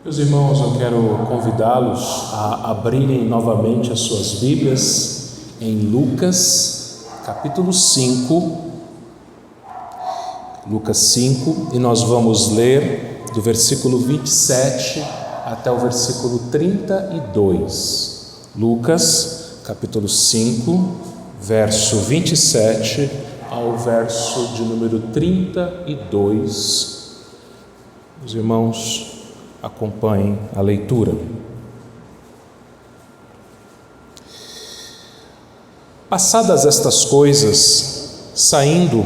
Meus irmãos, eu quero convidá-los a abrirem novamente as suas Bíblias em Lucas, capítulo 5. Lucas 5, e nós vamos ler do versículo 27 até o versículo 32. Lucas, capítulo 5, verso 27 ao verso de número 32. Os irmãos acompanhem a leitura. Passadas estas coisas, saindo,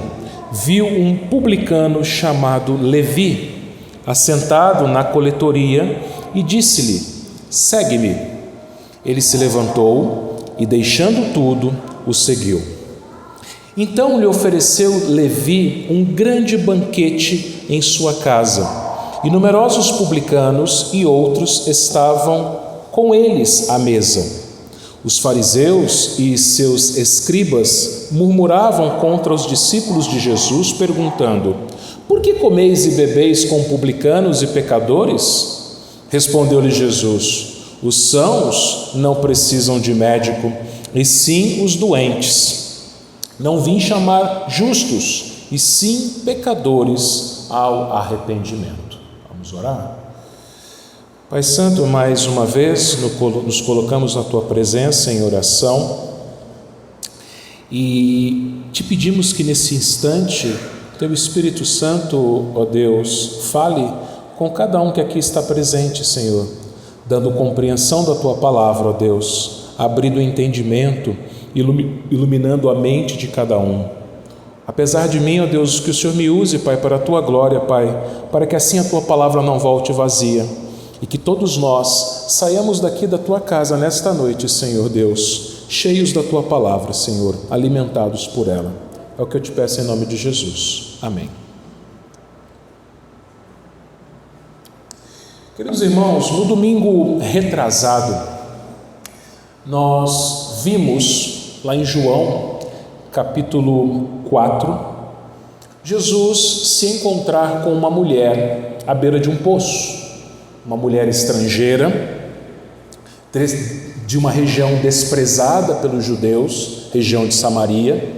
viu um publicano chamado Levi, assentado na coletoria, e disse-lhe: segue-me. Ele se levantou e, deixando tudo, o seguiu. Então lhe ofereceu Levi um grande banquete em sua casa, e numerosos publicanos e outros estavam com eles à mesa. Os fariseus e seus escribas murmuravam contra os discípulos de Jesus, perguntando: por que comeis e bebeis com publicanos e pecadores? Respondeu-lhe Jesus: os sãos não precisam de médico, e sim os doentes. Não vim chamar justos, e sim pecadores ao arrependimento. Vamos orar? Pai Santo, mais uma vez nos colocamos na Tua presença em oração e te pedimos que nesse instante Teu Espírito Santo, ó Deus, fale com cada um que aqui está presente, Senhor, dando compreensão da Tua palavra, ó Deus, abrindo o entendimento, iluminando a mente de cada um. Apesar de mim, ó Deus, que o Senhor me use, Pai, para a Tua glória, Pai, para que assim a Tua palavra não volte vazia e que todos nós saiamos daqui da Tua casa nesta noite, Senhor Deus, cheios da Tua palavra, Senhor, alimentados por ela. É o que eu te peço em nome de Jesus. Amém. Queridos irmãos, no domingo retrasado, nós vimos lá em João, capítulo 4, Jesus se encontrar com uma mulher à beira de um poço, uma mulher estrangeira, de uma região desprezada pelos judeus, região de Samaria,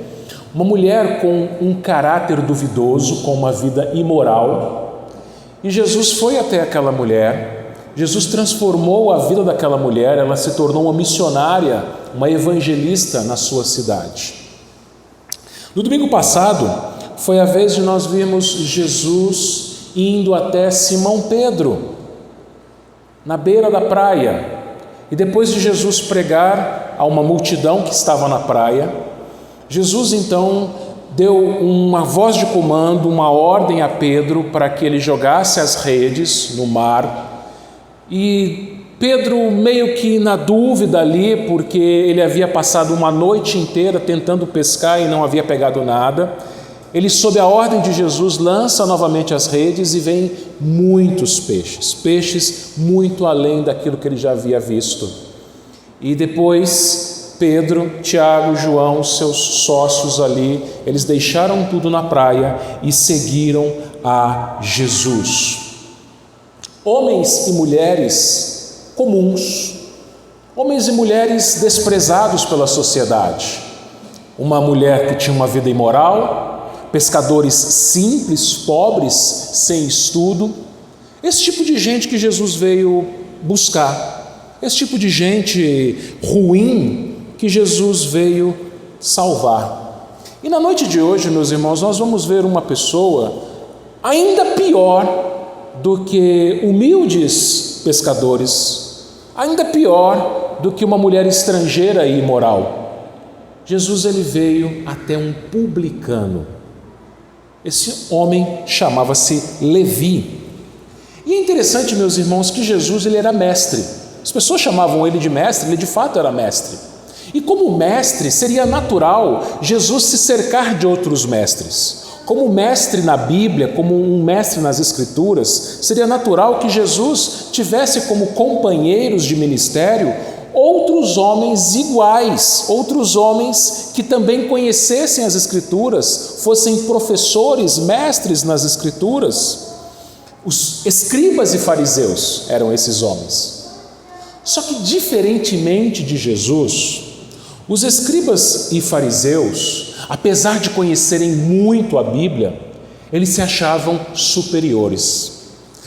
uma mulher com um caráter duvidoso, com uma vida imoral, e Jesus foi até aquela mulher, Jesus transformou a vida daquela mulher, ela se tornou uma missionária, uma evangelista na sua cidade. No domingo passado, foi a vez de nós vermos Jesus indo até Simão Pedro, na beira da praia. E depois de Jesus pregar a uma multidão que estava na praia, Jesus então deu uma voz de comando, uma ordem a Pedro para que ele jogasse as redes no mar. E Pedro meio que na dúvida ali, porque ele havia passado uma noite inteira tentando pescar e não havia pegado nada, ele, sob a ordem de Jesus, lança novamente as redes e vem muitos peixes muito além daquilo que ele já havia visto. E depois Pedro, Tiago, João, seus sócios ali, eles deixaram tudo na praia e seguiram a Jesus. Homens e mulheres comuns, homens e mulheres desprezados pela sociedade, uma mulher que tinha uma vida imoral, pescadores simples, pobres, sem estudo, esse tipo de gente que Jesus veio buscar, esse tipo de gente ruim que Jesus veio salvar. E na noite de hoje, meus irmãos, nós vamos ver uma pessoa ainda pior do que humildes pescadores, ainda pior do que uma mulher estrangeira e imoral. Jesus ele veio até um publicano. Esse homem chamava-se Levi. E é interessante, meus irmãos, que Jesus ele era mestre. As pessoas chamavam ele de mestre, ele de fato era mestre. E como mestre, seria natural Jesus se cercar de outros mestres. Como mestre na Bíblia, como um mestre nas Escrituras, seria natural que Jesus tivesse como companheiros de ministério outros homens iguais, outros homens que também conhecessem as Escrituras, fossem professores, mestres nas Escrituras. Os escribas e fariseus eram esses homens. Só que, diferentemente de Jesus, os escribas e fariseus, apesar de conhecerem muito a Bíblia, eles se achavam superiores.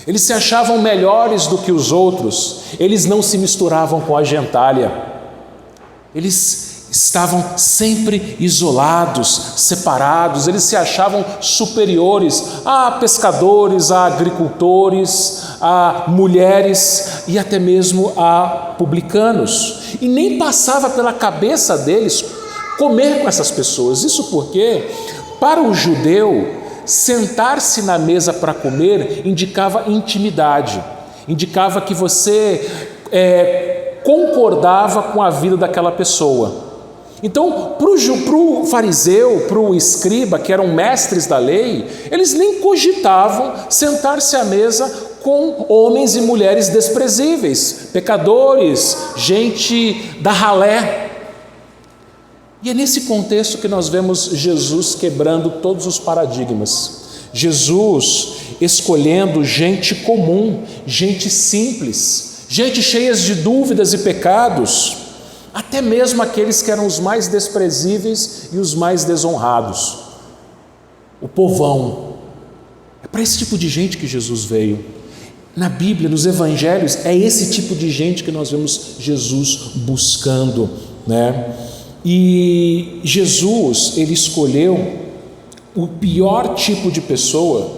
Eles se achavam melhores do que os outros. Eles não se misturavam com a gentalha. Eles estavam sempre isolados, separados. Eles se achavam superiores a pescadores, a agricultores, a mulheres e até mesmo a publicanos. E nem passava pela cabeça deles comer com essas pessoas. Isso porque, para o judeu, sentar-se na mesa para comer indicava intimidade, indicava que você concordava com a vida daquela pessoa. Então, para o fariseu, para o escriba, que eram mestres da lei, eles nem cogitavam sentar-se à mesa com homens e mulheres desprezíveis, pecadores, gente da ralé. E é nesse contexto que nós vemos Jesus quebrando todos os paradigmas. Jesus escolhendo gente comum, gente simples, gente cheia de dúvidas e pecados, até mesmo aqueles que eram os mais desprezíveis e os mais desonrados. O povão. É para esse tipo de gente que Jesus veio. Na Bíblia, nos evangelhos, é esse tipo de gente que nós vemos Jesus buscando, né? E Jesus, ele escolheu o pior tipo de pessoa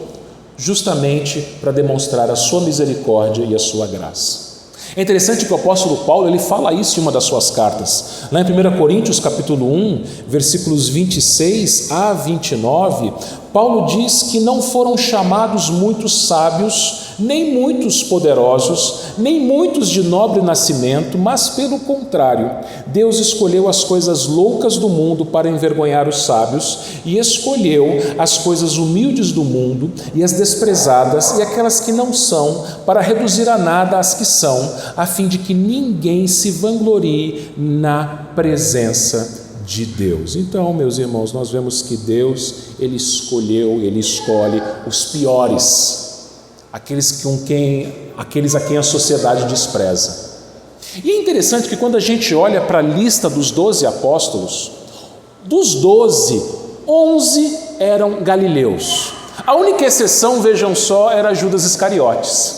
justamente para demonstrar a sua misericórdia e a sua graça. É interessante que o apóstolo Paulo, ele fala isso em uma das suas cartas. Lá em 1 Coríntios capítulo 1, versículos 26 a 29, Paulo diz que não foram chamados muitos sábios, nem muitos poderosos, nem muitos de nobre nascimento, mas pelo contrário, Deus escolheu as coisas loucas do mundo para envergonhar os sábios e escolheu as coisas humildes do mundo e as desprezadas e aquelas que não são, para reduzir a nada as que são, a fim de que ninguém se vanglorie na presença de Deus. Então, meus irmãos, nós vemos que Deus, ele escolheu, ele escolhe os piores, aqueles a quem a sociedade despreza. E é interessante que quando a gente olha para a lista dos 12 apóstolos, dos 12, 11 eram galileus. A única exceção, vejam só, era Judas Iscariotes.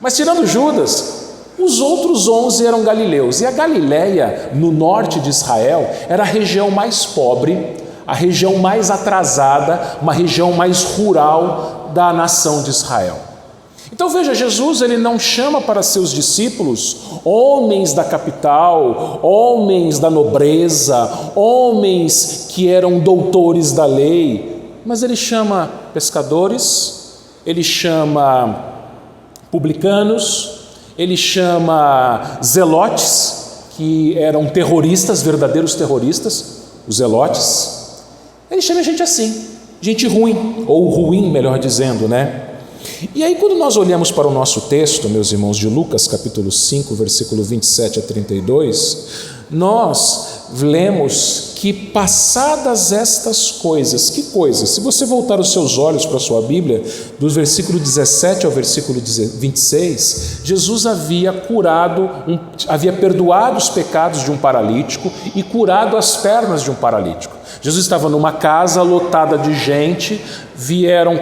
Mas tirando Judas, os outros 11 eram galileus. E a Galileia, no norte de Israel, era a região mais pobre, a região mais atrasada, uma região mais rural da nação de Israel. Então veja, Jesus, ele não chama para seus discípulos homens da capital, homens da nobreza, homens que eram doutores da lei, mas ele chama pescadores, ele chama publicanos, ele chama zelotes, que eram terroristas, verdadeiros terroristas, os zelotes. Ele chama gente assim, gente ruim, ou ruim, melhor dizendo, né? E aí, quando nós olhamos para o nosso texto, meus irmãos, de Lucas, capítulo 5, versículo 27 a 32, nós lemos que passadas estas coisas, que coisas? Se você voltar os seus olhos para a sua Bíblia, do versículo 17 ao versículo 26, Jesus havia perdoado os pecados de um paralítico e curado as pernas de um paralítico. Jesus estava numa casa lotada de gente, vieram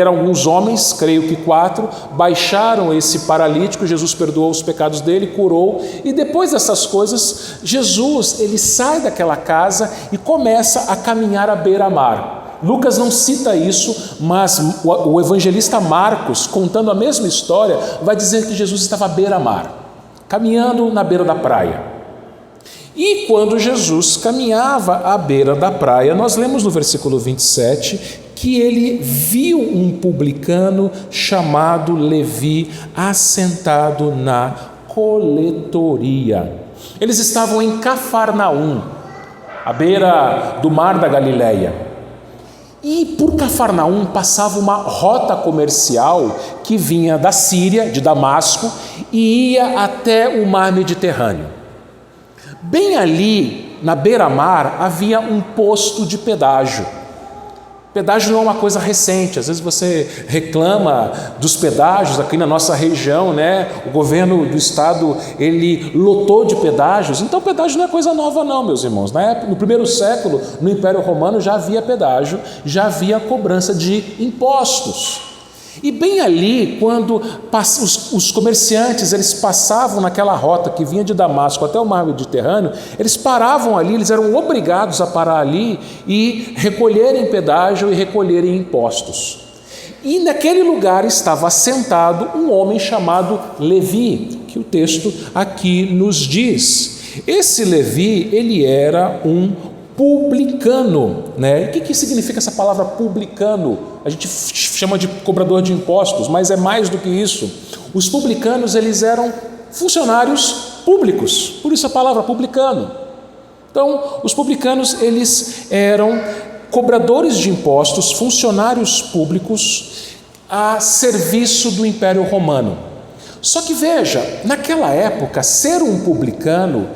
alguns homens, creio que 4, baixaram esse paralítico, Jesus perdoou os pecados dele, curou, e depois dessas coisas, Jesus, ele sai daquela casa e começa a caminhar à beira-mar. Lucas não cita isso, mas o evangelista Marcos, contando a mesma história, vai dizer que Jesus estava à beira-mar, caminhando na beira da praia. E quando Jesus caminhava à beira da praia, nós lemos no versículo 27 que ele viu um publicano chamado Levi assentado na coletoria. Eles estavam em Cafarnaum, à beira do mar da Galileia. E por Cafarnaum passava uma rota comercial que vinha da Síria, de Damasco, e ia até o mar Mediterrâneo. Bem ali, na beira-mar, havia um posto de pedágio. Pedágio não é uma coisa recente. Às vezes você reclama dos pedágios aqui na nossa região, né? O governo do estado, ele lotou de pedágios. Então pedágio não é coisa nova não, meus irmãos. No primeiro século, no Império Romano, já havia pedágio, já havia cobrança de impostos. E bem ali, quando os comerciantes eles passavam naquela rota que vinha de Damasco até o mar Mediterrâneo, eles paravam ali, eles eram obrigados a parar ali e recolherem pedágio e recolherem impostos. E naquele lugar estava assentado um homem chamado Levi, que o texto aqui nos diz. Esse Levi, ele era um publicano, né? O que significa essa palavra publicano? A gente chama de cobrador de impostos, mas é mais do que isso. Os publicanos, eles eram funcionários públicos, por isso a palavra publicano. Então, os publicanos, eles eram cobradores de impostos, funcionários públicos a serviço do Império Romano. Só que veja, naquela época, ser um publicano,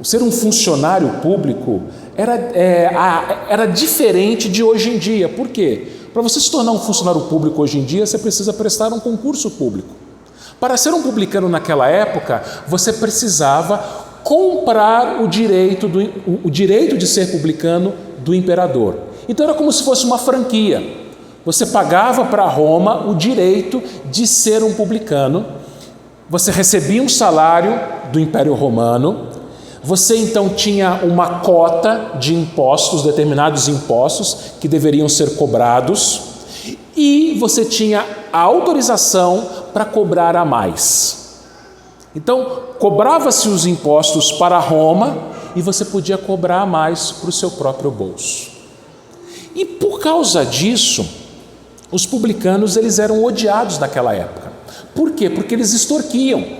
ser um funcionário público era diferente de hoje em dia. Por quê? Para você se tornar um funcionário público hoje em dia, você precisa prestar um concurso público. Para ser um publicano naquela época, você precisava comprar o direito de ser publicano do imperador. Então era como se fosse uma franquia. Você pagava para Roma o direito de ser um publicano, você recebia um salário do Império Romano, você então tinha uma cota de impostos, determinados impostos que deveriam ser cobrados, e você tinha a autorização para cobrar a mais. Então, cobrava-se os impostos para Roma e você podia cobrar a mais para o seu próprio bolso. E por causa disso, os publicanos eles eram odiados naquela época. Por quê? Porque eles extorquiam.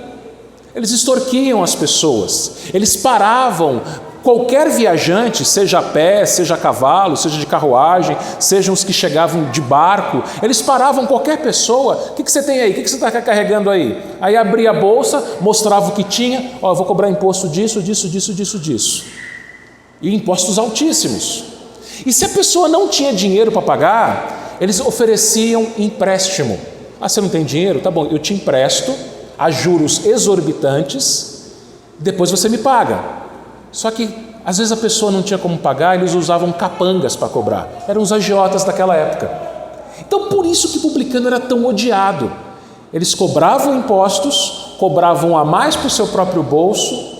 Eles extorquiam as pessoas, eles paravam qualquer viajante, seja a pé, seja a cavalo, seja de carruagem, sejam os que chegavam de barco, eles paravam qualquer pessoa. O que você tem aí? O que você está carregando aí? Aí abria a bolsa, mostrava o que tinha, eu vou cobrar imposto disso. E impostos altíssimos. E se a pessoa não tinha dinheiro para pagar, eles ofereciam empréstimo. Você não tem dinheiro? Tá bom, eu te empresto a juros exorbitantes, depois você me paga. Só que às vezes a pessoa não tinha como pagar, eles usavam capangas para cobrar. Eram os agiotas daquela época. Então por isso que o publicano era tão odiado. Eles cobravam impostos, cobravam a mais para o seu próprio bolso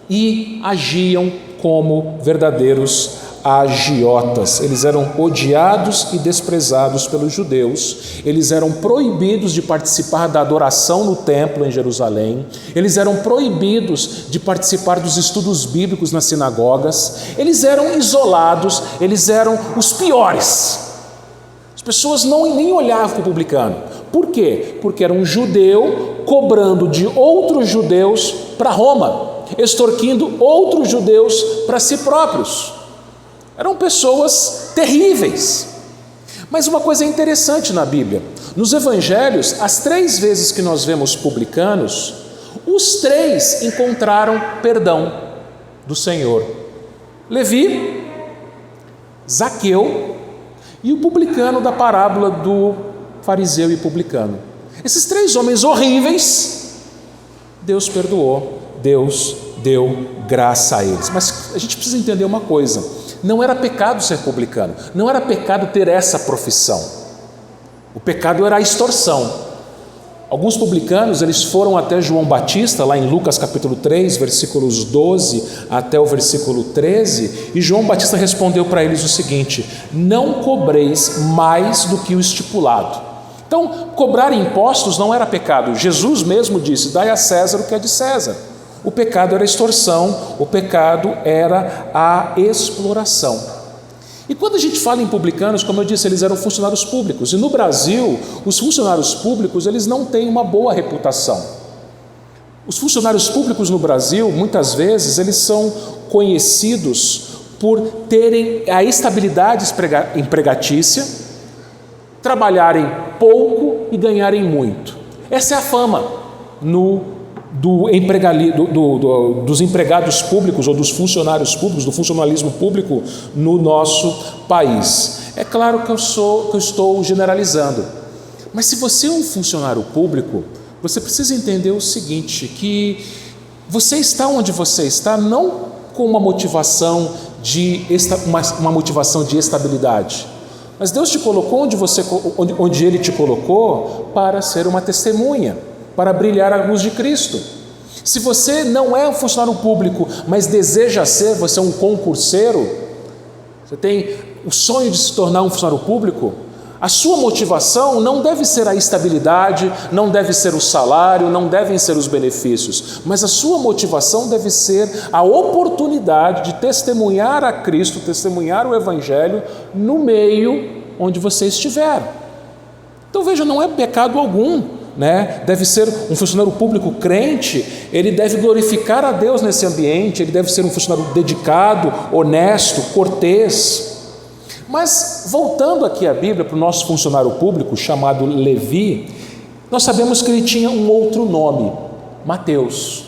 e agiam como verdadeiros agiotas. Eles eram odiados e desprezados pelos judeus, eles eram proibidos de participar da adoração no templo em Jerusalém, eles eram proibidos de participar dos estudos bíblicos nas sinagogas, eles eram isolados, eles eram os piores. As pessoas nem olhavam para o publicano. Por quê? Porque era um judeu cobrando de outros judeus para Roma, extorquindo outros judeus para si próprios. Eram pessoas terríveis. Mas uma coisa interessante na Bíblia, nos evangelhos, as 3 vezes que nós vemos publicanos, os 3 encontraram perdão do Senhor. Levi, Zaqueu e o publicano da parábola do fariseu e publicano. Esses 3 homens horríveis, Deus perdoou, Deus deu graça a eles. Mas a gente precisa entender uma coisa: não era pecado ser publicano, não era pecado ter essa profissão. O pecado era a extorsão. Alguns publicanos, eles foram até João Batista, lá em Lucas capítulo 3, versículos 12 até o versículo 13, e João Batista respondeu para eles o seguinte: não cobreis mais do que o estipulado. Então, cobrar impostos não era pecado. Jesus mesmo disse: dai a César o que é de César. O pecado era a extorsão, o pecado era a exploração. E quando a gente fala em publicanos, como eu disse, eles eram funcionários públicos. E no Brasil, os funcionários públicos, eles não têm uma boa reputação. Os funcionários públicos no Brasil, muitas vezes, eles são conhecidos por terem a estabilidade empregatícia, trabalharem pouco e ganharem muito. Essa é a fama dos empregados públicos ou dos funcionários públicos, do funcionalismo público no nosso país. É claro que eu estou generalizando, mas se você é um funcionário público, você precisa entender o seguinte, que você está onde você está não com uma motivação de estabilidade, mas Deus te colocou onde Ele te colocou para ser uma testemunha, para brilhar a luz de Cristo. Se você não é um funcionário público, mas deseja ser, você é um concurseiro, você tem o sonho de se tornar um funcionário público, a sua motivação não deve ser a estabilidade, não deve ser o salário, não devem ser os benefícios, mas a sua motivação deve ser a oportunidade de testemunhar a Cristo, testemunhar o Evangelho no meio onde você estiver. Então veja, não é pecado algum, né? Deve ser um funcionário público crente, ele deve glorificar a Deus nesse ambiente, ele deve ser um funcionário dedicado, honesto, cortês. Mas voltando aqui à Bíblia, para o nosso funcionário público chamado Levi, nós sabemos que ele tinha um outro nome, Mateus.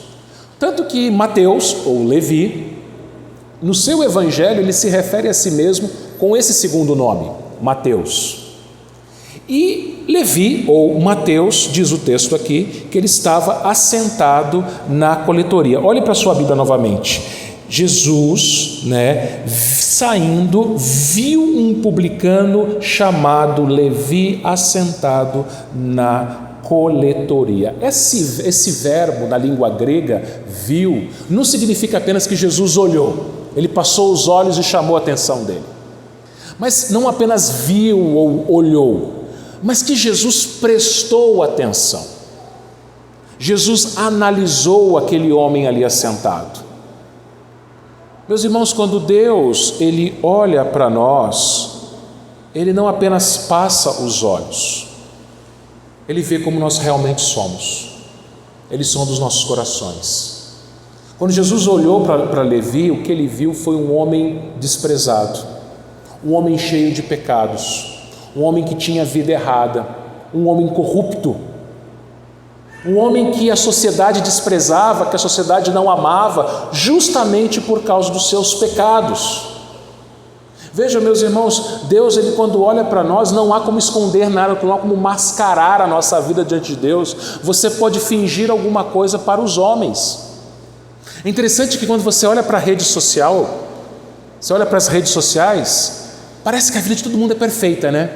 Tanto que Mateus, ou Levi, no seu evangelho ele se refere a si mesmo com esse segundo nome, Mateus. E Levi, ou Mateus, diz o texto aqui, que ele estava assentado na coletoria. Olhe para a sua Bíblia novamente. Jesus, saindo, viu um publicano chamado Levi assentado na coletoria. Esse verbo na língua grega, viu, não significa apenas que Jesus olhou, ele passou os olhos e chamou a atenção dele. Mas não apenas viu ou olhou, mas que Jesus prestou atenção. Jesus analisou aquele homem ali assentado. Meus irmãos, quando Deus ele olha para nós, Ele não apenas passa os olhos, Ele vê como nós realmente somos, Ele sonda os nossos corações. Quando Jesus olhou para Levi, o que ele viu foi um homem desprezado, um homem cheio de pecados, um homem que tinha vida errada, um homem corrupto, um homem que a sociedade desprezava, que a sociedade não amava, justamente por causa dos seus pecados. Veja, meus irmãos, Deus, ele quando olha para nós, não há como esconder nada, não há como mascarar a nossa vida diante de Deus. Você pode fingir alguma coisa para os homens. É interessante que quando você olha para a rede social, você olha para as redes sociais, parece que a vida de todo mundo é perfeita, né?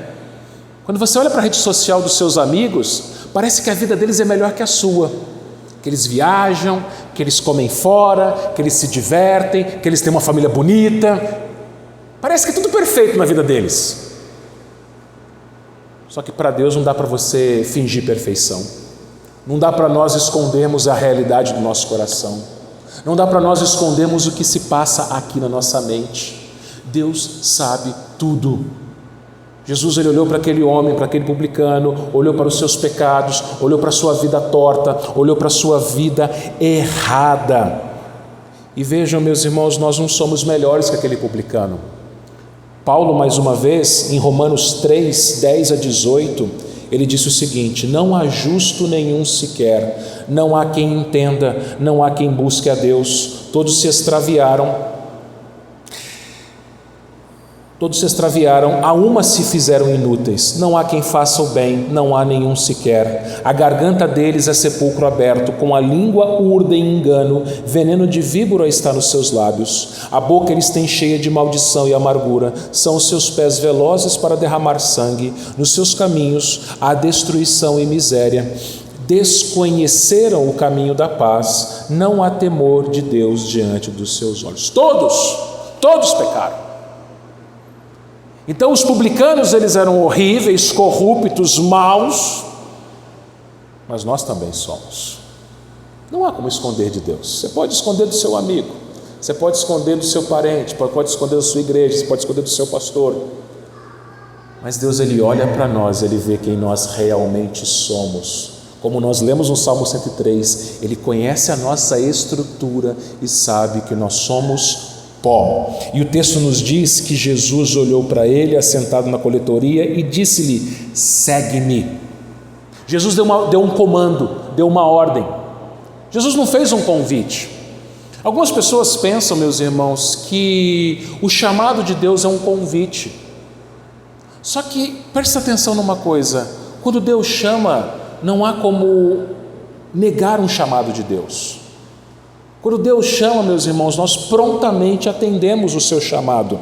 Quando você olha para a rede social dos seus amigos, parece que a vida deles é melhor que a sua, que eles viajam, que eles comem fora, que eles se divertem, que eles têm uma família bonita. Parece que é tudo perfeito na vida deles. Só que para Deus não dá para você fingir perfeição. Não dá para nós escondermos a realidade do nosso coração. Não dá para nós escondermos o que se passa aqui na nossa mente. Deus sabe tudo. Jesus ele olhou para aquele homem, para aquele publicano, olhou para os seus pecados, olhou para a sua vida torta, olhou para a sua vida errada. E vejam, meus irmãos, nós não somos melhores que aquele publicano. Paulo, mais uma vez, em Romanos 3, 10 a 18, ele disse o seguinte: não há justo nenhum sequer, não há quem entenda, não há quem busque a Deus, todos se extraviaram, a uma se fizeram inúteis, não há quem faça o bem, não há nenhum sequer. A garganta deles é sepulcro aberto, com a língua urdem engano, veneno de víbora está nos seus lábios. A boca eles têm cheia de maldição e amargura, são os seus pés velozes para derramar sangue, nos seus caminhos há destruição e miséria. Desconheceram o caminho da paz, não há temor de Deus diante dos seus olhos. Todos pecaram. Então os publicanos eles eram horríveis, corruptos, maus, mas nós também somos. Não há como esconder de Deus. Você pode esconder do seu amigo, você pode esconder do seu parente, pode esconder da sua igreja, você pode esconder do seu pastor, mas Deus ele olha para nós, ele vê quem nós realmente somos. Como nós lemos no Salmo 103, ele conhece a nossa estrutura e sabe que nós somos pó. E o texto nos diz que Jesus olhou para ele assentado na coletoria e disse-lhe: segue-me. Jesus deu um comando, deu uma ordem. Jesus não fez um convite. Algumas pessoas pensam, meus irmãos, que o chamado de Deus é um convite. Só que preste atenção numa coisa: quando Deus chama, não há como negar um chamado de Deus. Quando Deus chama, meus irmãos, nós prontamente atendemos o seu chamado.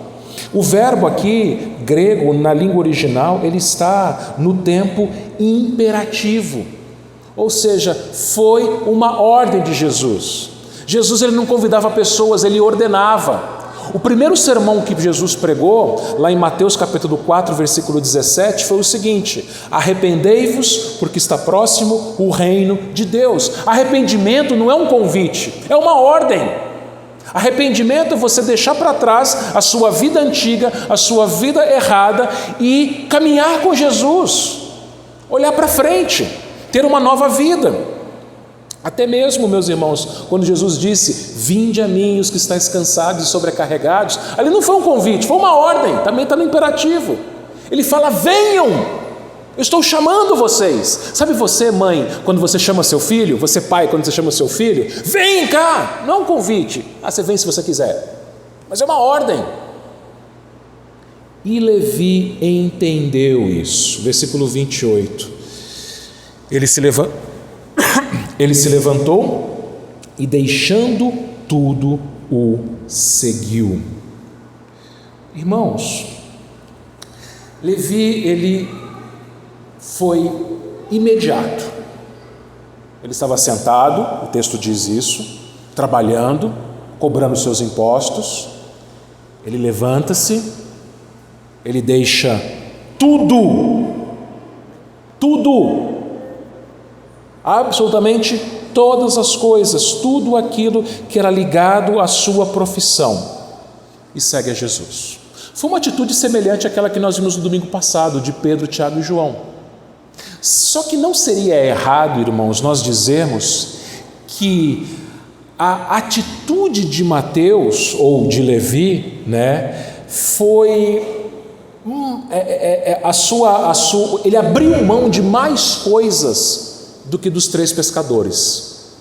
O verbo aqui, grego, na língua original, ele está no tempo imperativo, ou seja, foi uma ordem de Jesus. Jesus, ele não convidava pessoas, ele ordenava. O primeiro sermão que Jesus pregou, lá em Mateus capítulo 4, versículo 17, foi o seguinte: arrependei-vos, porque está próximo o reino de Deus. Arrependimento não é um convite, é uma ordem. Arrependimento é você deixar para trás a sua vida antiga, a sua vida errada e caminhar com Jesus, olhar para frente, ter uma nova vida. Até mesmo, meus irmãos, quando Jesus disse: vinde a mim os que estáis cansados e sobrecarregados, ali não foi um convite, foi uma ordem, também está no imperativo. Ele fala: venham, eu estou chamando vocês. Sabe você, mãe, quando você chama seu filho, você pai, quando você chama seu filho, vem cá, não é um convite, você vem se você quiser, mas é uma ordem. E Levi entendeu isso, versículo 28, ele se levantou e, deixando tudo, o seguiu. Irmãos, Levi, ele foi imediato. Ele estava sentado, o texto diz isso, trabalhando, cobrando seus impostos. Ele levanta-se, ele deixa tudo, absolutamente todas as coisas, tudo aquilo que era ligado à sua profissão, e segue a Jesus. Foi uma atitude semelhante àquela que nós vimos no domingo passado, de Pedro, Tiago e João. Só que não seria errado, irmãos, nós dizermos que a atitude de Mateus ou de Levi, foi ele abriu mão de mais coisas do que dos 3 pescadores,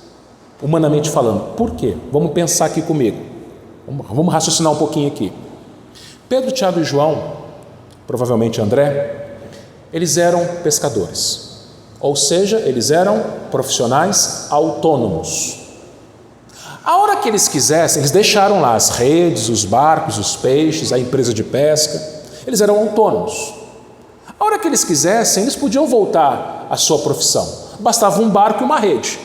humanamente falando. Por quê? Vamos pensar aqui comigo, vamos raciocinar um pouquinho aqui. Pedro, Tiago e João, provavelmente André, eles eram pescadores, ou seja, eles eram profissionais autônomos. A hora que eles quisessem, eles deixaram lá as redes, os barcos, os peixes, a empresa de pesca, eles eram autônomos. A hora que eles quisessem, eles podiam voltar à sua profissão. Bastava um barco e uma rede.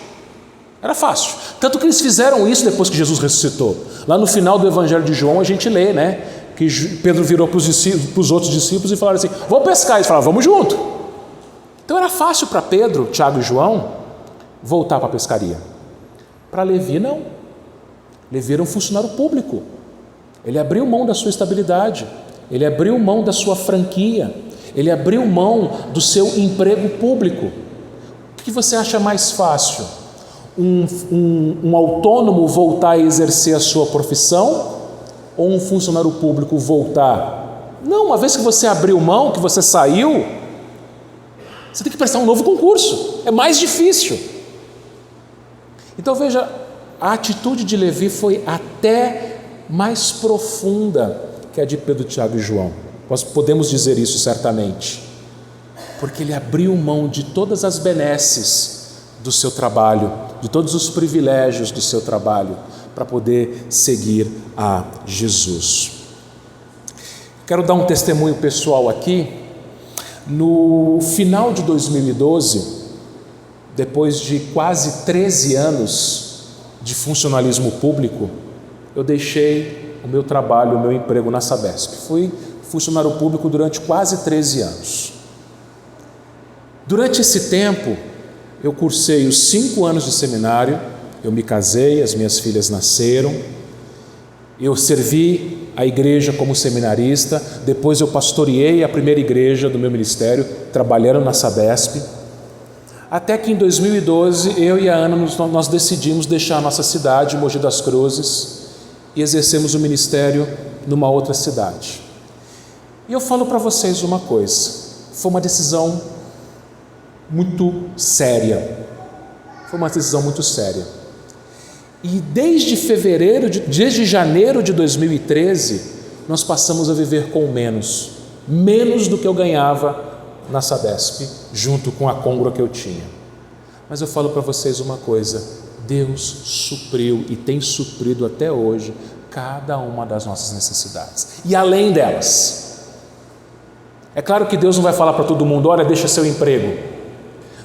Era fácil. Tanto que eles fizeram isso depois que Jesus ressuscitou. Lá no final do Evangelho de João a gente lê, que Pedro virou para os outros discípulos e falaram assim: vamos pescar. Eles falaram: vamos junto. Então era fácil para Pedro, Tiago e João voltar para a pescaria. Para Levi não. Levi era um funcionário público. Ele abriu mão da sua estabilidade, ele abriu mão da sua franquia, ele abriu mão do seu emprego público. O que você acha mais fácil? Um autônomo voltar a exercer a sua profissão ou um funcionário público voltar? Não, uma vez que você abriu mão, que você saiu, você tem que prestar um novo concurso, é mais difícil. Então veja, a atitude de Levi foi até mais profunda que a de Pedro, Tiago e João. Nós podemos dizer isso certamente, porque ele abriu mão de todas as benesses do seu trabalho, de todos os privilégios do seu trabalho, para poder seguir a Jesus. Quero dar um testemunho pessoal aqui. No final de 2012, depois de quase 13 anos de funcionalismo público, eu deixei o meu trabalho, o meu emprego na Sabesp. Fui funcionário público durante quase 13 anos. Durante esse tempo, eu cursei os 5 anos de seminário, eu me casei, as minhas filhas nasceram, eu servi a igreja como seminarista, depois eu pastoreei a primeira igreja do meu ministério, trabalhando na Sabesp, até que em 2012, eu e a Ana, nós decidimos deixar a nossa cidade, Mogi das Cruzes, e exercemos o ministério numa outra cidade. E eu falo para vocês uma coisa, foi uma decisão muito séria. Foi uma decisão muito séria. E desde janeiro de 2013, nós passamos a viver com menos do que eu ganhava na Sabesp, junto com a Congra que eu tinha. Mas eu falo para vocês uma coisa: Deus supriu e tem suprido até hoje cada uma das nossas necessidades, e além delas. É claro que Deus não vai falar para todo mundo: olha, deixa seu emprego.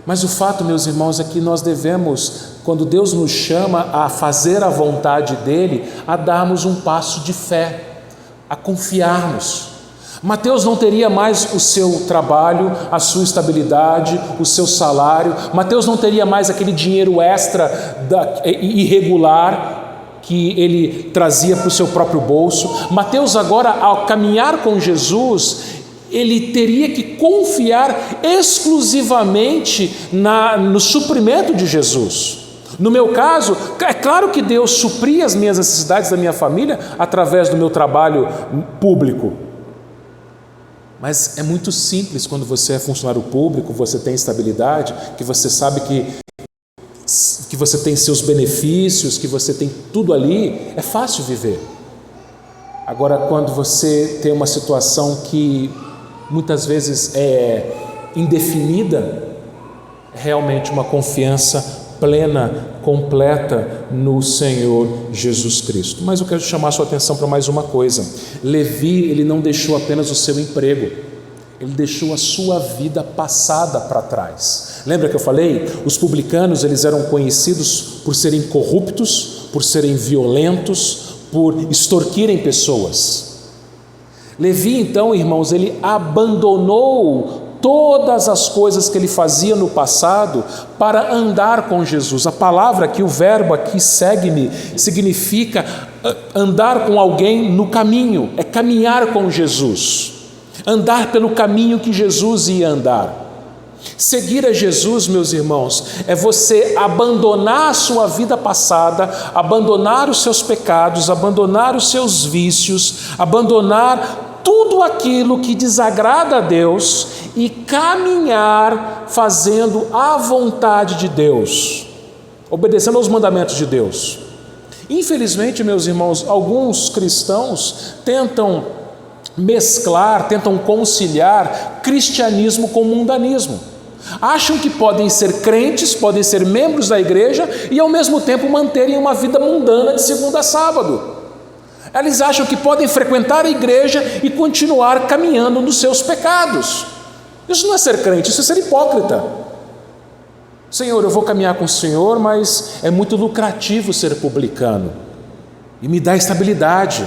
Mas o fato, meus irmãos, é que nós devemos, quando Deus nos chama a fazer a vontade dEle, a darmos um passo de fé, a confiarmos. Mateus não teria mais o seu trabalho, a sua estabilidade, o seu salário. Mateus não teria mais aquele dinheiro extra irregular que ele trazia para o seu próprio bolso. Mateus agora, ao caminhar com Jesus, ele teria que confiar exclusivamente no suprimento de Jesus. No meu caso, é claro que Deus supria as minhas necessidades da minha família através do meu trabalho público. Mas é muito simples quando você é funcionário público, você tem estabilidade, que você sabe que você tem seus benefícios, que você tem tudo ali, é fácil viver. Agora, quando você tem uma situação que muitas vezes é indefinida, realmente uma confiança plena, completa no Senhor Jesus Cristo. Mas eu quero chamar a sua atenção para mais uma coisa. Levi, ele não deixou apenas o seu emprego, ele deixou a sua vida passada para trás. Lembra que eu falei? Os publicanos, eles eram conhecidos por serem corruptos, por serem violentos, por extorquirem pessoas. Levi, então, irmãos, ele abandonou todas as coisas que ele fazia no passado para andar com Jesus. A palavra aqui, o verbo aqui, segue-me, significa andar com alguém no caminho, é caminhar com Jesus, andar pelo caminho que Jesus ia andar. Seguir a Jesus, meus irmãos, é você abandonar a sua vida passada, abandonar os seus pecados, abandonar os seus vícios, abandonar tudo aquilo que desagrada a Deus e caminhar fazendo a vontade de Deus, obedecendo aos mandamentos de Deus. Infelizmente, meus irmãos, alguns cristãos tentam mesclar, tentam conciliar cristianismo com mundanismo. Acham que podem ser crentes, podem ser membros da igreja e ao mesmo tempo manterem uma vida mundana de segunda a sábado. Eles acham que podem frequentar a igreja e continuar caminhando nos seus pecados. Isso não é ser crente, isso é ser hipócrita. Senhor, eu vou caminhar com o Senhor, mas é muito lucrativo ser publicano e me dá estabilidade.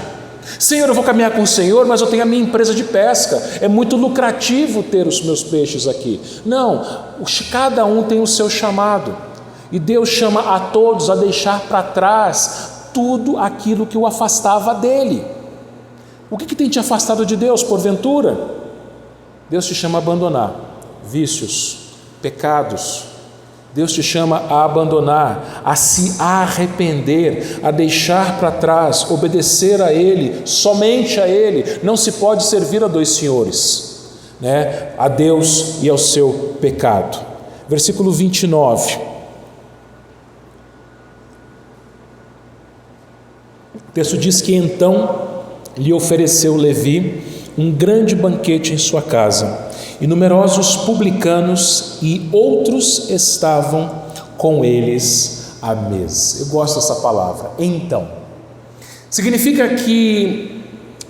Senhor, eu vou caminhar com o Senhor, mas eu tenho a minha empresa de pesca, é muito lucrativo ter os meus peixes aqui. Não, cada um tem o seu chamado e Deus chama a todos a deixar para trás tudo aquilo que o afastava dele. O que tem te afastado de Deus, porventura? Deus te chama a abandonar vícios, pecados. Deus te chama a abandonar, a se arrepender, a deixar para trás, obedecer a Ele, somente a Ele. Não se pode servir a dois senhores, né? A Deus e ao seu pecado. Versículo 29. O texto diz que então lhe ofereceu Levi um grande banquete em sua casa, e numerosos publicanos e outros estavam com eles à mesa. Eu gosto dessa palavra, então. Significa que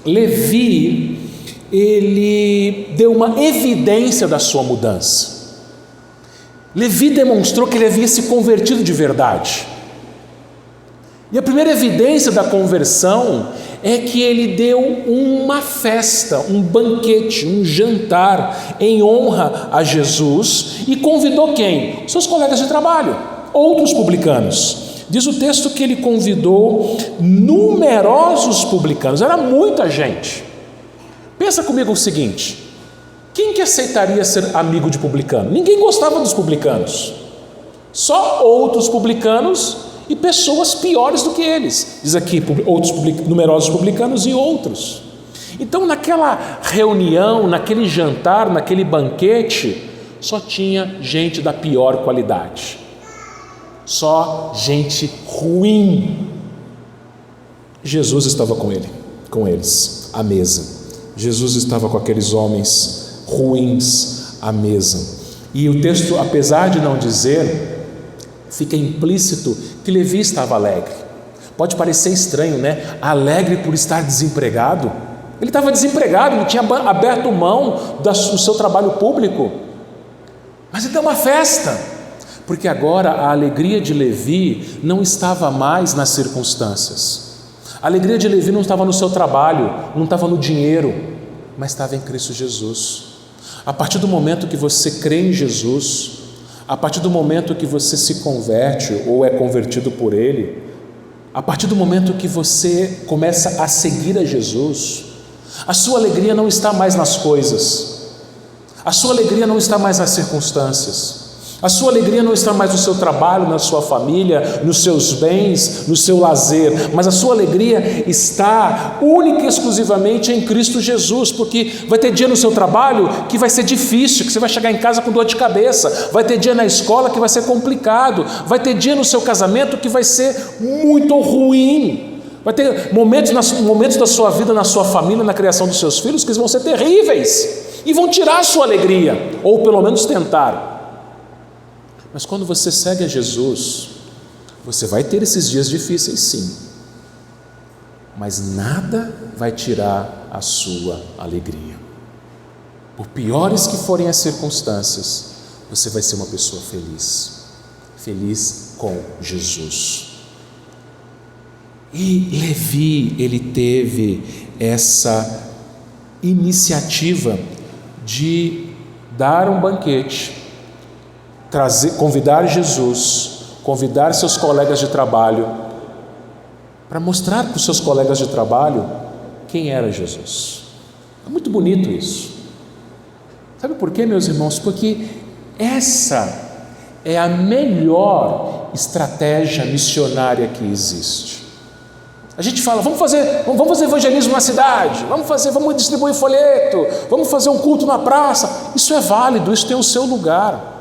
Levi, ele deu uma evidência da sua mudança. Levi demonstrou que ele havia se convertido de verdade. E a primeira evidência da conversão é que ele deu uma festa, um banquete, um jantar em honra a Jesus e convidou quem? Seus colegas de trabalho, outros publicanos. Diz o texto que ele convidou numerosos publicanos, era muita gente. Pensa comigo o seguinte: quem que aceitaria ser amigo de publicano? Ninguém gostava dos publicanos, só outros publicanos e pessoas piores do que eles. Diz aqui, numerosos publicanos e outros. Então, naquela reunião, naquele jantar, naquele banquete, só tinha gente da pior qualidade. só gente ruim. Jesus estava com eles, à mesa. Jesus estava com aqueles homens ruins à mesa. E o texto, apesar de não dizer, fica implícito que Levi estava alegre. Pode parecer estranho, né? Alegre por estar desempregado. Ele estava desempregado, ele tinha aberto mão do seu trabalho público. Mas ele deu uma festa, porque agora a alegria de Levi não estava mais nas circunstâncias. A alegria de Levi não estava no seu trabalho, não estava no dinheiro, mas estava em Cristo Jesus. A partir do momento que você crê em Jesus, a partir do momento que você se converte ou é convertido por Ele, a partir do momento que você começa a seguir a Jesus, a sua alegria não está mais nas coisas, a sua alegria não está mais nas circunstâncias, a sua alegria não está mais no seu trabalho, na sua família, nos seus bens, no seu lazer, mas a sua alegria está única e exclusivamente em Cristo Jesus, porque vai ter dia no seu trabalho que vai ser difícil, que você vai chegar em casa com dor de cabeça, vai ter dia na escola que vai ser complicado, vai ter dia no seu casamento que vai ser muito ruim, vai ter momentos da sua vida, na sua família, na criação dos seus filhos, que vão ser terríveis e vão tirar a sua alegria, ou pelo menos tentar. Mas quando você segue a Jesus, você vai ter esses dias difíceis, sim, mas nada vai tirar a sua alegria. Por piores que forem as circunstâncias, você vai ser uma pessoa feliz com Jesus. E Levi, ele teve essa iniciativa de dar um banquete, convidar Jesus, convidar seus colegas de trabalho, para mostrar para os seus colegas de trabalho quem era Jesus. É muito bonito isso. Sabe por quê, meus irmãos? Porque essa é a melhor estratégia missionária que existe. A gente fala, vamos fazer evangelismo na cidade, vamos distribuir folheto, vamos fazer um culto na praça. Isso é válido, isso tem o seu lugar.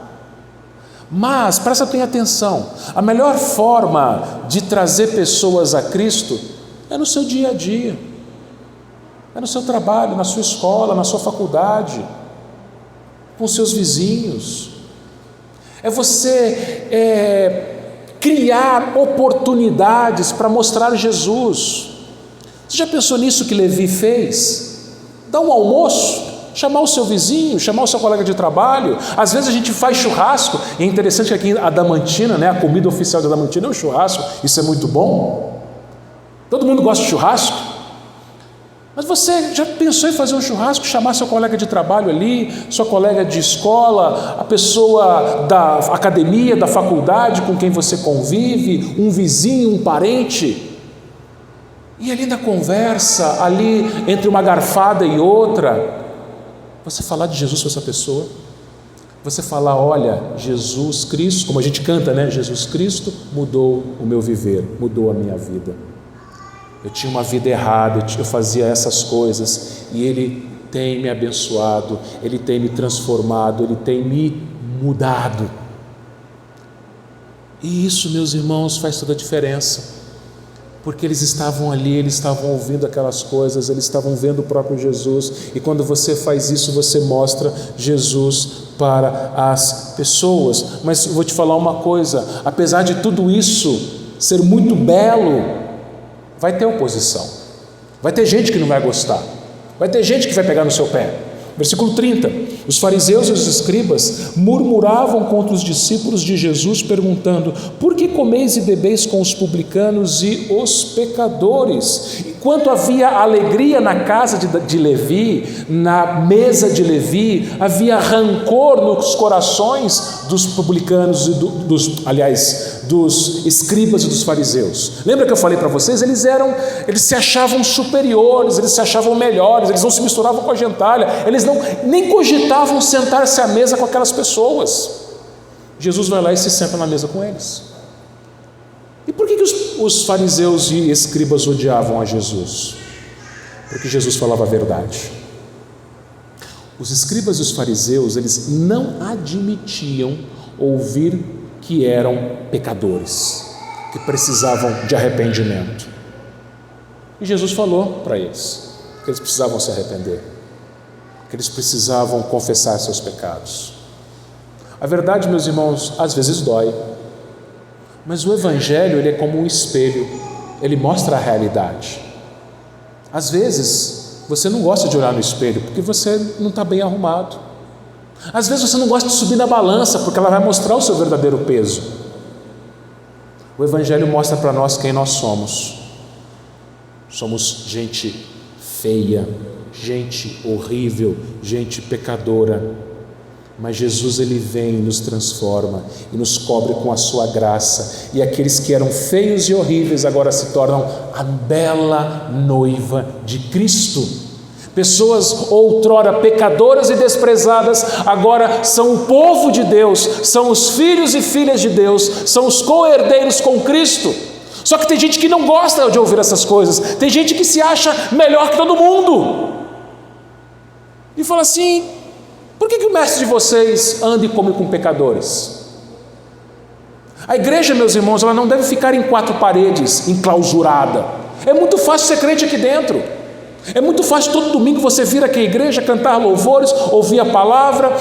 Mas, presta bem atenção, a melhor forma de trazer pessoas a Cristo é no seu dia a dia, é no seu trabalho, na sua escola, na sua faculdade, com seus vizinhos. É você criar oportunidades para mostrar Jesus. Você já pensou nisso que Levi fez? Dar um almoço, chamar o seu vizinho, chamar o seu colega de trabalho. Às vezes a gente faz churrasco, e é interessante que aqui a Adamantina, né, a comida oficial da Adamantina é o churrasco, isso é muito bom. Todo mundo gosta de churrasco. Mas você já pensou em fazer um churrasco, chamar seu colega de trabalho ali, sua colega de escola, a pessoa da academia, da faculdade com quem você convive, um vizinho, um parente? E ali na conversa, ali entre uma garfada e outra, você falar de Jesus para essa pessoa, você falar, olha, Jesus Cristo, como a gente canta, né? Jesus Cristo mudou o meu viver, mudou a minha vida. Eu tinha uma vida errada, eu fazia essas coisas, e Ele tem me abençoado, Ele tem me transformado, Ele tem me mudado. E isso, meus irmãos, faz toda a diferença. Porque eles estavam ali, eles estavam ouvindo aquelas coisas, eles estavam vendo o próprio Jesus, e quando você faz isso, você mostra Jesus para as pessoas. Mas eu vou te falar uma coisa, apesar de tudo isso ser muito belo, vai ter oposição, vai ter gente que não vai gostar, vai ter gente que vai pegar no seu pé. Versículo 30, os fariseus e os escribas murmuravam contra os discípulos de Jesus, perguntando, por que comeis e bebeis com os publicanos e os pecadores? Enquanto havia alegria na casa de Levi, na mesa de Levi, havia rancor nos corações dos publicanos e dos escribas e dos fariseus. Lembra que eu falei para vocês? Eles se achavam superiores, eles se achavam melhores, eles não se misturavam com a gentalha, eles nem cogitavam sentar-se à mesa com aquelas pessoas. Jesus vai lá e se senta na mesa com eles. E por que os fariseus e escribas odiavam a Jesus? Porque Jesus falava a verdade. Os escribas e os fariseus, eles não admitiam ouvir que eram pecadores, que precisavam de arrependimento. E Jesus falou para eles que eles precisavam se arrepender, que eles precisavam confessar seus pecados. A verdade, meus irmãos, às vezes dói, mas o Evangelho, ele é como um espelho, ele mostra a realidade. Às vezes você não gosta de olhar no espelho porque você não está bem arrumado. Às vezes você não gosta de subir na balança porque ela vai mostrar o seu verdadeiro peso. O Evangelho mostra para nós quem nós somos. Somos gente feia, gente horrível, gente pecadora. Mas Jesus, ele vem e nos transforma e nos cobre com a sua graça, e aqueles que eram feios e horríveis agora se tornam a bela noiva de Cristo. Pessoas outrora pecadoras e desprezadas agora são o povo de Deus, são os filhos e filhas de Deus, são os co-herdeiros com Cristo. Só que tem gente que não gosta de ouvir essas coisas, tem gente que se acha melhor que todo mundo e fala assim: por que o mestre de vocês anda e come com pecadores? A igreja, meus irmãos, ela não deve ficar em quatro paredes, enclausurada. É muito fácil ser crente aqui dentro. É muito fácil todo domingo você vir aqui à igreja, cantar louvores, ouvir a palavra,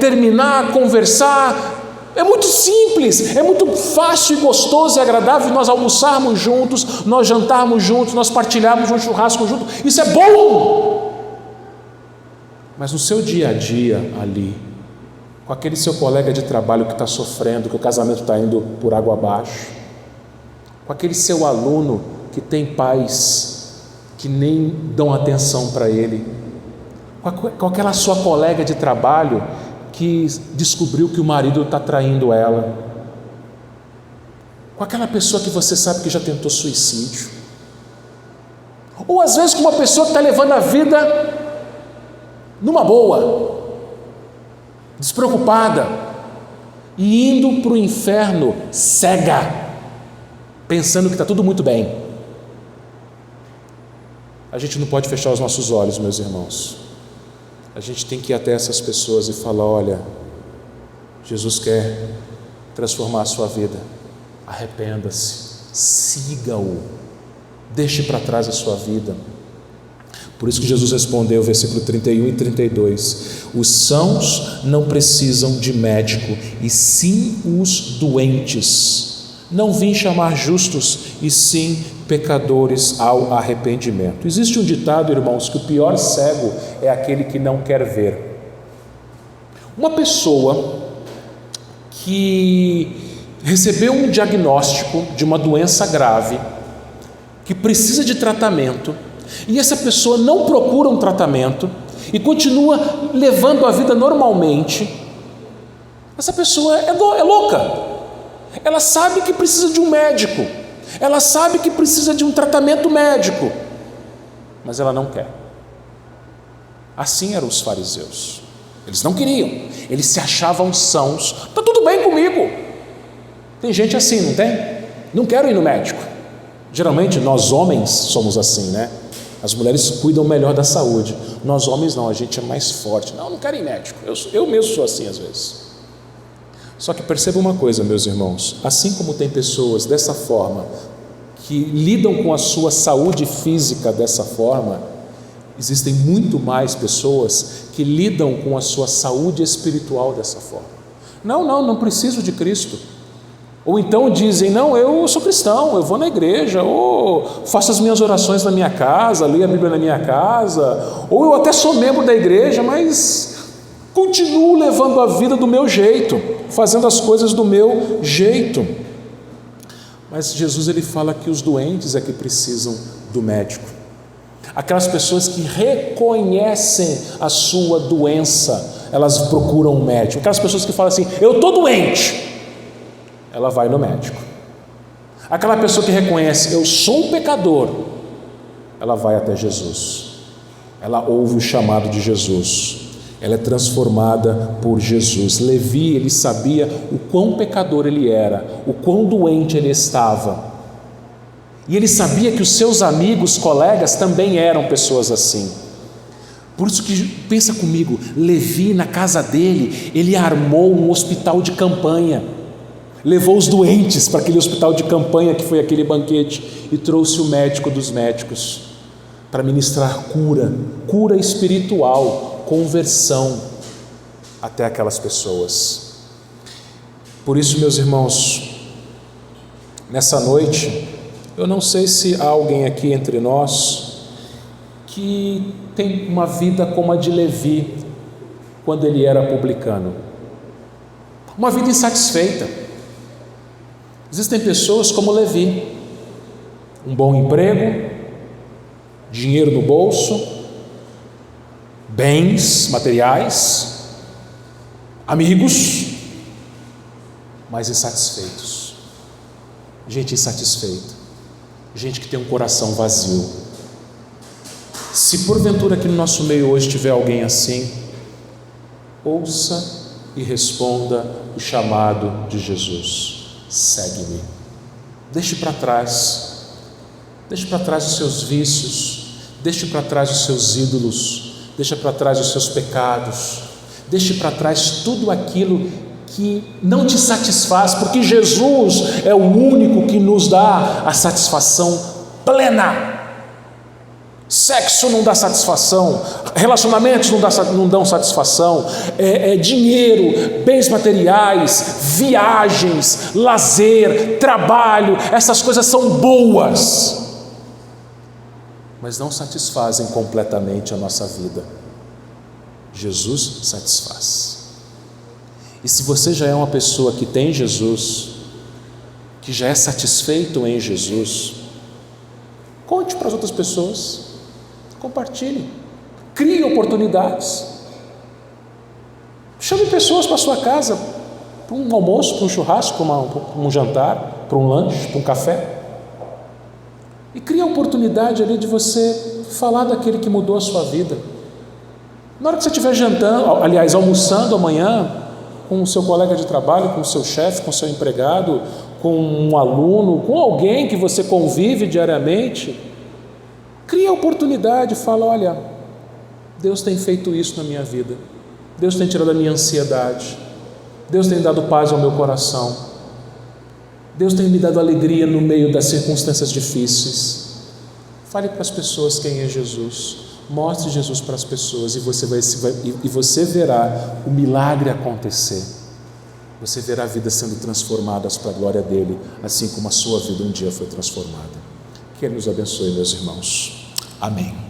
terminar, conversar. É muito simples, é muito fácil e gostoso e agradável nós almoçarmos juntos, nós jantarmos juntos, nós partilharmos um churrasco juntos. Isso é bom! Mas no seu dia a dia ali, com aquele seu colega de trabalho que está sofrendo, que o casamento está indo por água abaixo, com aquele seu aluno que tem pais que nem dão atenção para ele, com aquela sua colega de trabalho que descobriu que o marido está traindo ela, com aquela pessoa que você sabe que já tentou suicídio, ou às vezes com uma pessoa que está levando a vida numa boa, despreocupada, e indo para o inferno cega, pensando que está tudo muito bem. A gente não pode fechar os nossos olhos, meus irmãos. A gente tem que ir até essas pessoas e falar: olha, Jesus quer transformar a sua vida, arrependa-se, siga-o, deixe para trás a sua vida. Por isso que Jesus respondeu, versículo 31 e 32, os sãos não precisam de médico, e sim os doentes. Não vim chamar justos, e sim pecadores ao arrependimento. Existe um ditado, irmãos, que o pior cego é aquele que não quer ver. Uma pessoa que recebeu um diagnóstico de uma doença grave, que precisa de tratamento, e essa pessoa não procura um tratamento e continua levando a vida normalmente, essa pessoa é louca. Ela sabe que precisa de um médico, ela sabe que precisa de um tratamento médico, mas ela não quer. Assim eram os fariseus. Eles não queriam, eles se achavam sãos. Está tudo bem comigo. Tem gente assim, não tem? Não quero ir no médico. Geralmente nós homens somos assim, né? As mulheres cuidam melhor da saúde, nós homens não, a gente é mais forte. Não quero ir médico, eu mesmo sou assim às vezes. Só que perceba uma coisa, meus irmãos, assim como tem pessoas dessa forma, que lidam com a sua saúde física dessa forma, existem muito mais pessoas que lidam com a sua saúde espiritual dessa forma. Não preciso de Cristo. Ou então dizem: não, eu sou cristão, eu vou na igreja, ou faço as minhas orações na minha casa, leio a Bíblia na minha casa, ou eu até sou membro da igreja, mas continuo levando a vida do meu jeito, fazendo as coisas do meu jeito. Mas Jesus, ele fala que os doentes é que precisam do médico. Aquelas pessoas que reconhecem a sua doença, elas procuram um médico. Aquelas pessoas que falam assim: eu estou doente, ela vai no médico. Aquela pessoa que reconhece: eu sou um pecador, ela vai até Jesus, ela ouve o chamado de Jesus, ela é transformada por Jesus. Levi, ele sabia o quão pecador ele era, o quão doente ele estava, e ele sabia que os seus amigos, colegas também eram pessoas assim. Por isso que, pensa comigo, Levi, na casa dele, ele armou um hospital de campanha. levou os doentes para aquele hospital de campanha que foi aquele banquete e trouxe o médico dos médicos para ministrar cura espiritual, conversão até aquelas pessoas. Por isso, meus irmãos, nessa noite, eu não sei se há alguém aqui entre nós que tem uma vida como a de Levi, quando ele era publicano. Uma vida insatisfeita. Existem pessoas como Levi, um bom emprego, dinheiro no bolso, bens materiais, amigos, mas insatisfeitos. Gente insatisfeita, gente que tem um coração vazio. Se porventura aqui no nosso meio hoje tiver alguém assim, ouça e responda o chamado de Jesus: segue-me. Deixe para trás os seus vícios, deixe para trás os seus ídolos, deixe para trás os seus pecados, deixe para trás tudo aquilo que não te satisfaz, porque Jesus é o único que nos dá a satisfação plena. Sexo não dá satisfação, relacionamentos não dão satisfação, dinheiro, bens materiais, viagens, lazer, trabalho, essas coisas são boas, mas não satisfazem completamente a nossa vida. Jesus satisfaz. E se você já é uma pessoa que tem Jesus, que já é satisfeito em Jesus, conte para as outras pessoas, compartilhe, crie oportunidades, chame pessoas para a sua casa, para um almoço, para um churrasco, para um jantar, para um lanche, para um café, e crie a oportunidade ali de você falar daquele que mudou a sua vida. Na hora que você estiver jantando, aliás, almoçando amanhã, com o seu colega de trabalho, com o seu chefe, com o seu empregado, com um aluno, com alguém que você convive diariamente, cria a oportunidade, fala: olha, Deus tem feito isso na minha vida, Deus tem tirado a minha ansiedade, Deus tem dado paz ao meu coração, Deus tem me dado alegria no meio das circunstâncias difíceis. Fale para as pessoas quem é Jesus, mostre Jesus para as pessoas e você verá o milagre acontecer. Você verá a vida sendo transformada para a glória dele, assim como a sua vida um dia foi transformada. Que ele nos abençoe, meus irmãos. Amém.